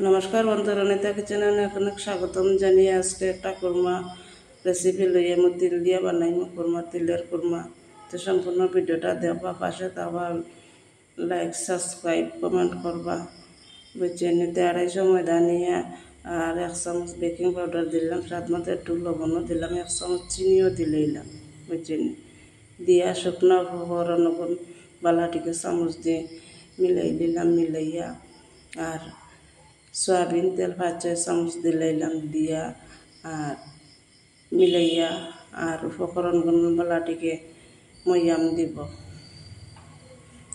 নমস্কার বন্ধুরা, অনিতা কিচেনে অনেক অনেক স্বাগতম জানিয়ে আজকে একটা কুরমা রেসিপি লইয়ে আমি তিল দিয়ে বানাইম কুরমা, তিলের কুরমা। তো সম্পূর্ণ ভিডিওটা দেখবা, পাশে থাকবা, লাইক সাবস্ক্রাইব কমেন্ট করবা। বুঝছে নিতে 250 ময়দা নিয়ে আর 1 চামচ বেকিং পাউডার দিলাম, স্বাদ মতো একটু লবণও দিলাম, 1 চামচ চিনিও দিলাম। বুঝছেন দিয়া শুকনো উপকরণ বালাটিকে চামচ দিয়ে মিলাই দিলাম, মিলাইয়া আর সয়াবিন তেল 5-6 চামচ দিলাম, দিয়া আর মিলাইয়া আর উপকরণগুলো বালাটিকে ময়াম দিব।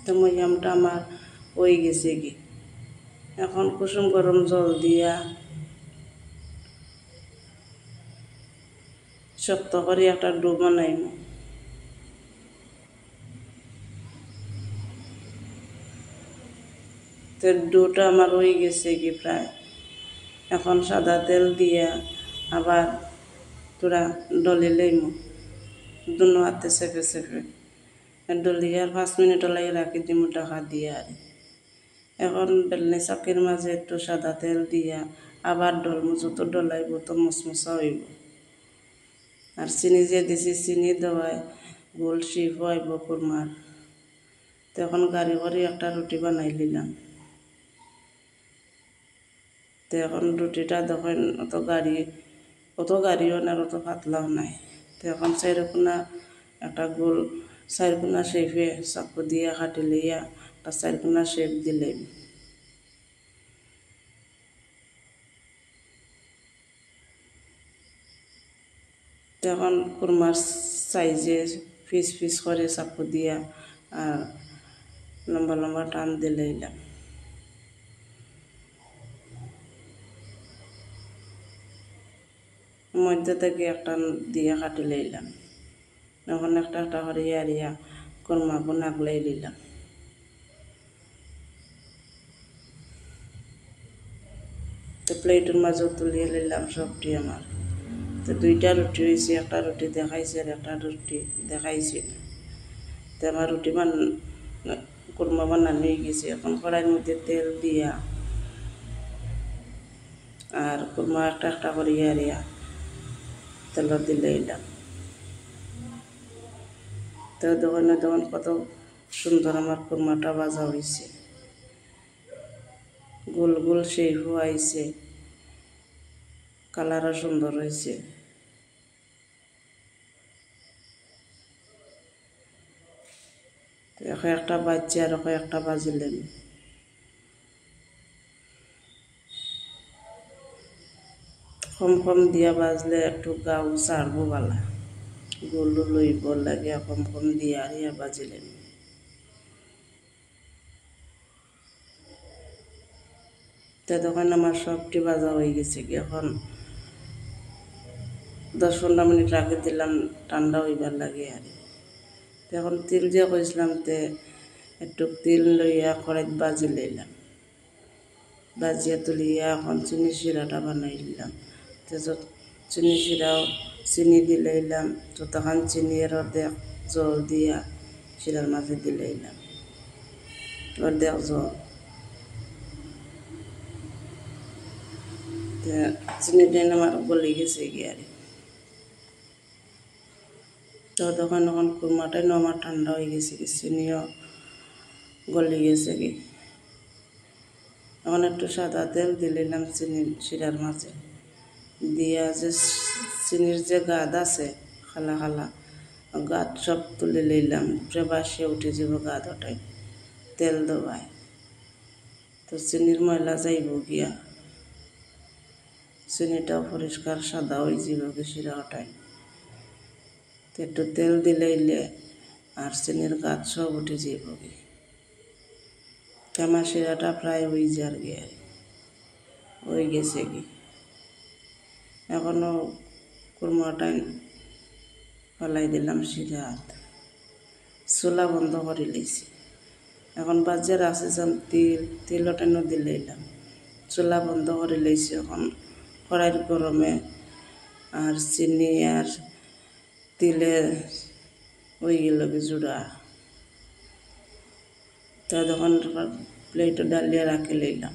তো ময়ামটা আমার হয়ে গেছে কি, এখন কুসুম গরম জল দিয়া শক্ত করে একটা ডো বানাইম। তো ডোটা আমার হয়ে গেছে কি প্রায়। এখন সাদা তেল দিয়া আবার তোরা ডলি লইম, দুনো হাতে চেপে চেপে ডলিয়ে আর 5 মিনিট লাগে রাখি দিম ঢাকা দিয়া। আর এখন বেলনি চাকির মাঝে একটু সাদা তেল দিয়া আবার ডলমু, যত ডলাইব তো মচমচা হইব। আর চিনি যে দিছি, চিনি দেওয়ায় গোল শিপ হইব কুরমার। তো এখন গাড়ি করে একটা রুটি বানাই নিলাম। তো এখন রুটিটা দেখেন অত গাড়িও না, অত পাতলাও নাই। তো এখন চাইরকোনা একটা গোল চারকোনা শেপে চাকু দিয়ে কাটি লইয়া একটা চারকোনা শেপ দিলাম। এখন কুরমার সাইজে পিস পিস করে চাকু দিয়া আর লম্বা লম্বা টান দিলাম। মধ্যে থেকে একটা দিয়ে কাটি লইলাম। এখন একটা একটা করে ইয়ারিয়া কুরমাকে নাগলাই দিলাম। তো প্লেটের মাঝে তুলিয়ে নিলাম সবটি আমার। তো 2টা রুটি হয়েছে, একটা রুটি দেখাইছে আর একটা রুটি দেখাইছে না। তো আমার রুটি কুরমা বানানো হয়ে গেছে। এখন কড়াইয়ের মধ্যে তেল দিয়া আর কুরমা একটা একটা করে ইয়ারিয়া তেল দিলাম। তো দেখুন কত সুন্দর আমার কুরমাটা ভাজা হয়েছে, গোল গোল শেপ হয়েছে, কালারও সুন্দর হয়েছে। এখন একটা বাজছে আর একটা বাজিলেন। কম কম দিয়া বাজলে একটু গাও ছাড়বো বালা, গোল লইব লাগে কম কম দিয়া আর ইয়া বাজিলেন। তো তখন আমার সবটি ভাজা হয়ে গেছে। এখন 10-15 মিনিট রাখে দিলাম ঠান্ডা হইবার লাগে। আর এখন তিল যে কইছিলাম, তে একটু তিল লইয়া কড়াইত বাজি লইলাম, বাজিয়া তুলিয়া এখন চিনি শিরাটা বানাই নিলাম। তো চিনি শিরাও চিনি দিলাম, যতখান চিনি এর অর্ধেক জল দিয়া শিরার মাঝে দিলাম, অর্ধেক জল। চিনিটা আমার গলে গেছে গিয়ে। আর তো তখন এখন কুরমাটাই আমার ঠান্ডা হয়ে গেছে কি, চিনিও গলে গেছে কি। এখন একটু সাদা তেল দিলাম চিনির শিরার মাঝে দিয়া, যে চিনির যে গাদ আছে খালা খালা গাদ সব তুলে লইলাম, বাসিয়ে উঠে যাব গাদ ওটাই তেল দেওয়ায়। তো চিনির ময়লা যাইব গিয়া, চিনিটাও পরিষ্কার সাদা হয়ে যাব কি শিরা ওটাই। তো একটু তেল দিলে আর চিনির গাদ সব উঠে যাব কি। আমার শিরাটা প্রায় হয়ে যার গিয়ে, হয়ে গেছে কি। এখনও কুরমাটাই ফেলাই দিলাম শিরাত, চুলা বন্ধ করে লইছি। এখন বাজে রাখছি তিল ওটানো দিলাম, চুলা বন্ধ করে লইছি। এখন কড়াইয়ের গরমে আর চিনি আর তিলে হয়ে গেল কি জোড়া। তো তখন প্লেটে ডালিয়ে রাখি লইলাম।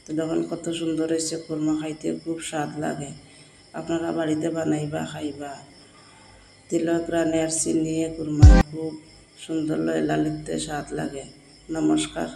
তো দেখুন কত সুন্দর হয়েছে কুরমা, খাইতে খুব স্বাদ লাগে। আপনারা বাড়িতে বানাইবা খাইবা। তিলের গ্রানে আর চিনিয়ে কুরমা খুব সুন্দর লালিতে স্বাদ লাগে। নমস্কার।